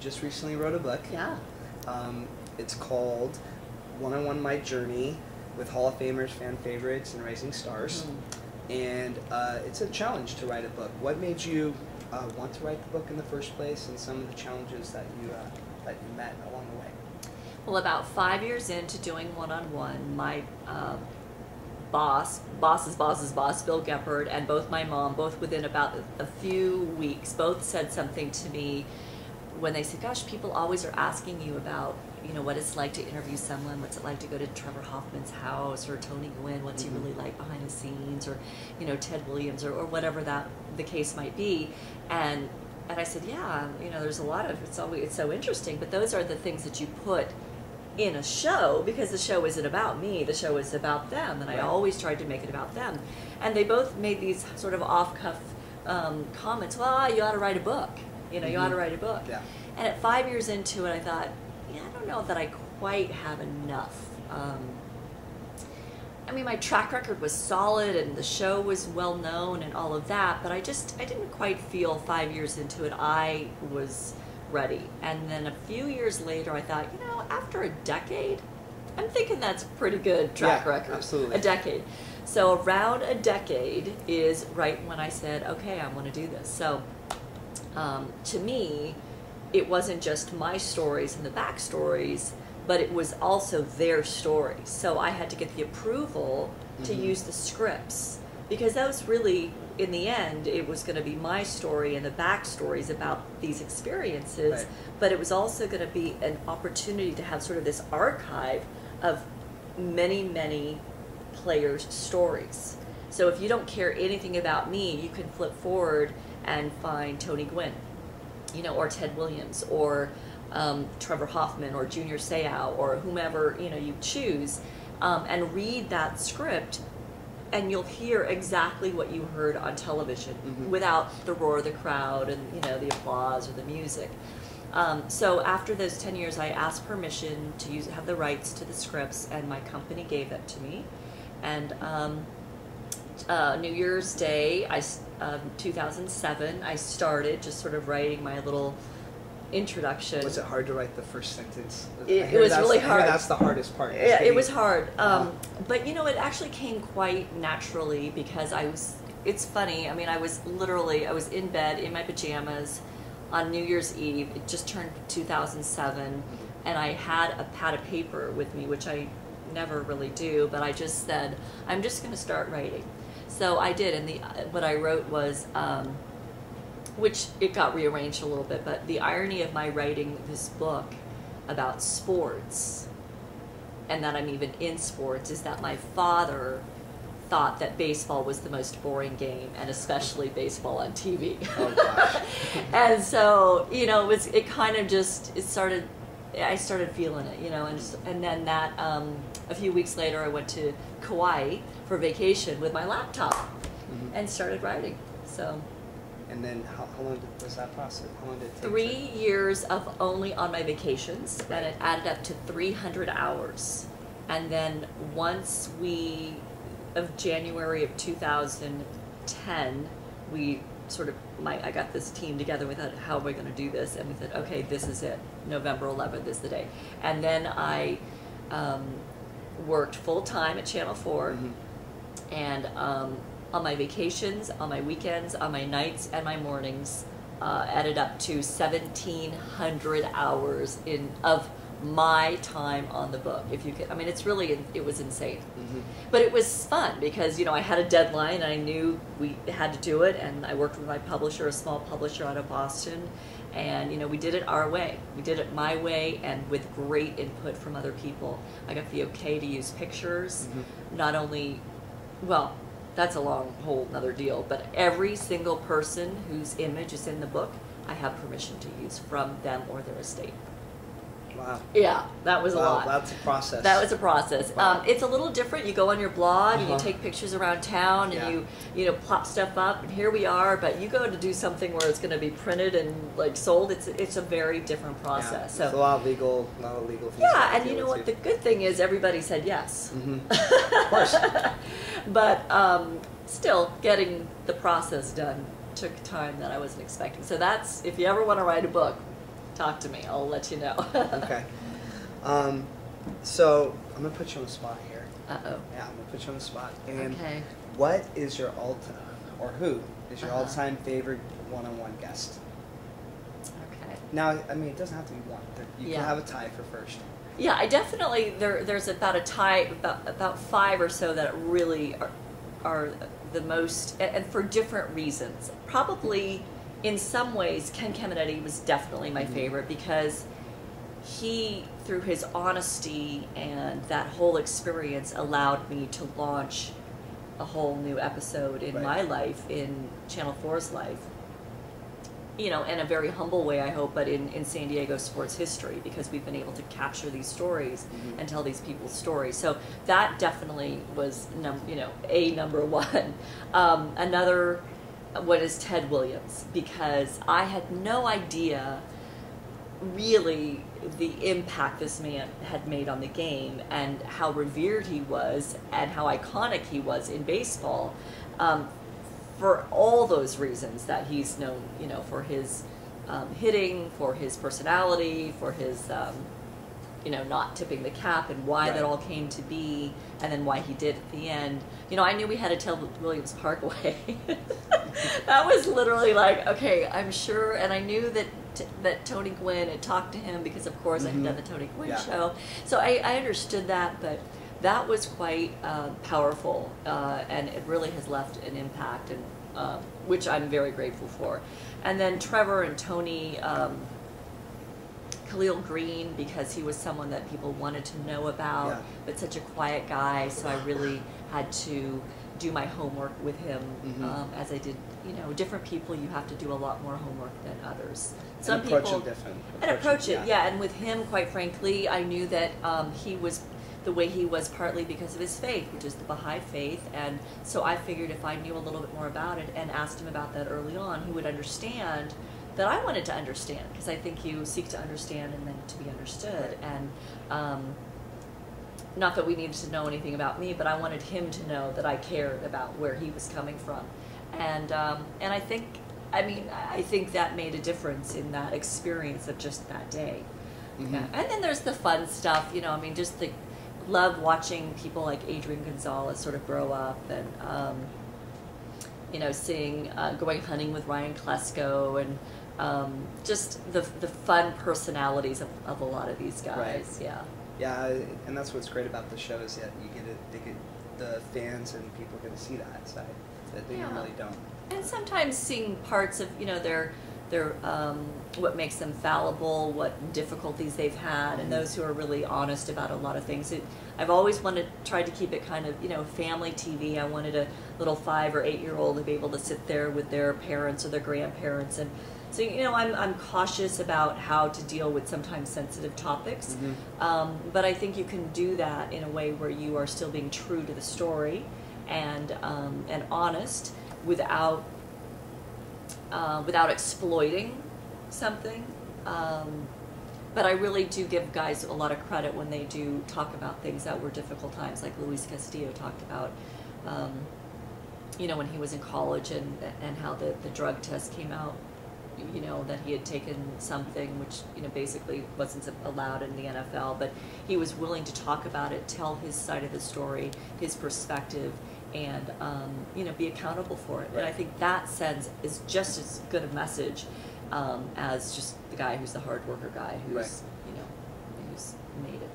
just recently wrote a book. Yeah. It's called One-on-One My Journey with Hall of Famers, fan favorites, and rising stars. And it's a challenge to write a book. What made you want to write the book in the first place, and some of the challenges that you met along the way? Well, about 5 years into doing one-on-one, my boss's boss, Bill Geppert, and both my mom, both within about a few weeks, both said something to me when they said, gosh, people always are asking you about, you know, what it's like to interview someone, what's it like to go to Trevor Hoffman's house, or Tony Gwynn, what's he really like behind the scenes, or, you know, Ted Williams, or whatever that the case might be. And I said, yeah, you know, there's a lot of, it's so interesting, but those are the things that you put in a show, because the show isn't about me, the show is about them, and I always tried to make it about them. And they both made these sort of off-cuff comments, well, you ought to write a book, you know, you ought to write a book. Yeah. And at 5 years into it, I thought, yeah, I don't know that I quite have enough. I mean, my track record was solid, and the show was well known and all of that, but I didn't quite feel 5 years into it I was ready. And then a few years later, I thought, you know, after a decade, I'm thinking that's a pretty good track record. Absolutely. A decade. So around a decade is right when I said, okay, I want to do this. So to me, it wasn't just my stories and the backstories, but it was also their stories. So I had to get the approval to use the scripts, because that was really, in the end, it was going to be my story and the backstories about these experiences, but it was also going to be an opportunity to have sort of this archive of many, many players' stories. So if you don't care anything about me, you can flip forward and find Tony Gwynn, you know, or Ted Williams, or Trevor Hoffman, or Junior Seau, or whomever, you know, you choose, and read that script, and you'll hear exactly what you heard on television without the roar of the crowd and, you know, the applause or the music. So after those 10 years, I asked permission to have the rights to the scripts, and my company gave that to me. And New Year's Day, 2007, I started just sort of writing my little introduction. Was it hard to write the first sentence? It was really hard. That's the hardest part. Yeah, it was hard. But, you know, it actually came quite naturally, because it's funny, I mean, I was in bed in my pajamas on New Year's Eve. It just turned 2007, and I had a pad of paper with me, which I never really do, but I just said, I'm just going to start writing. So I did, and what I wrote was, which it got rearranged a little bit, but the irony of my writing this book about sports, and that I'm even in sports, is that my father thought that baseball was the most boring game, and especially baseball on TV. Oh gosh. And so, you know, I started feeling it, you know, and then that, a few weeks later, I went to Kauai for vacation with my laptop and started writing. So. And then how long was that process? How long did it take? 3 years of only on my vacations, and it added up to 300 hours. And then once of January of 2010, I got this team together. We thought, how are we going to do this? And we said, okay, this is it. November 11th is the day. And then I worked full time at Channel 4, and on my vations, on my weekends, on my nights and my mornings, added up to 1,700 hours of my time on the book. If you could, I mean, it was insane. But it was fun, because, you know, I had a deadline, and I knew we had to do it, and I worked with my publisher, a small publisher out of Boston, and, you know, we did it our way. We did it my way, and with great input from other people. I got the okay to use pictures, not only, well, that's a whole nother deal, but every single person whose image is in the book, I have permission to use from them or their estate. Wow. Yeah, that was a lot. That's a process. That was a process. Wow. It's a little different. You go on your blog and you take pictures around town, and you know, plop stuff up, and here we are. But you go to do something where it's going to be printed and like sold. It's a very different process. Yeah, it's a lot of legal things. Yeah, and you know what? The good thing is everybody said yes. Of course. But still, getting the process done took time that I wasn't expecting. So that's, if you ever want to write a book, talk to me. I'll let you know. Okay. So I'm gonna put you on the spot here. Uh-oh. Yeah, I'm gonna put you on the spot. And Okay. what is your or who is your Uh-huh. all-time favorite one-on-one guest? Okay. Now, I mean, it doesn't have to be one. You Yeah. can have a tie for first. Yeah, I definitely there's about a tie about 5 or so that really are the most, and for different reasons. Probably in some ways Ken Caminiti was definitely my favorite because he, through his honesty and that whole experience, allowed me to launch a whole new episode in my life, in Channel 4's life. You know, in a very humble way, I hope, but in San Diego sports history, because we've been able to capture these stories and tell these people's stories. So that definitely was, number one. Another one is Ted Williams, because I had no idea really the impact this man had made on the game and how revered he was and how iconic he was in baseball. For all those reasons that he's known, for his hitting, for his personality, for his, not tipping the cap, and why that all came to be, and then why he did at the end. I knew we had to tell Williams Parkway. That was literally like, okay, I'm sure, and I knew that Tony Gwynn had talked to him because, of course, I had done the Tony Gwynn show. So I understood that, but that was quite powerful, and it really has left an impact, and which I'm very grateful for. And then Trevor and Tony, Khalil Green, because he was someone that people wanted to know about, but such a quiet guy, so I really had to do my homework with him, as I did. Different people, you have to do a lot more homework than others. Some and approach people it different. approach it, and with him, quite frankly, I knew that he was the way he was partly because of his faith, which is the Baha'i faith, and so I figured if I knew a little bit more about it and asked him about that early on, he would understand that I wanted to understand, because I think you seek to understand and then to be understood, and not that we needed to know anything about me, but I wanted him to know that I cared about where he was coming from, and I think that made a difference in that experience of just that day. Yeah. And then there's the fun stuff, just the love watching people like Adrian Gonzalez sort of grow up, and seeing going hunting with Ryan Klesko, and just the fun personalities of a lot of these guys. Yeah, and that's what's great about the show is that the fans and people get to see that side that they really don't. And sometimes seeing parts of their what makes them fallible, what difficulties they've had, and those who are really honest about a lot of things. I've always tried to keep it kind of family TV. I wanted a little 5 or 8-year-old to be able to sit there with their parents or their grandparents, and so I'm cautious about how to deal with sometimes sensitive topics, but I think you can do that in a way where you are still being true to the story and honest without exploiting something. But I really do give guys a lot of credit when they do talk about things that were difficult times, like Luis Castillo talked about, when he was in college and how the drug test came out, that he had taken something which, basically wasn't allowed in the NFL, but he was willing to talk about it, tell his side of the story, his perspective, and be accountable for it. And I think that sends is just as good a message as just the guy who's the hard worker guy who's who's made it.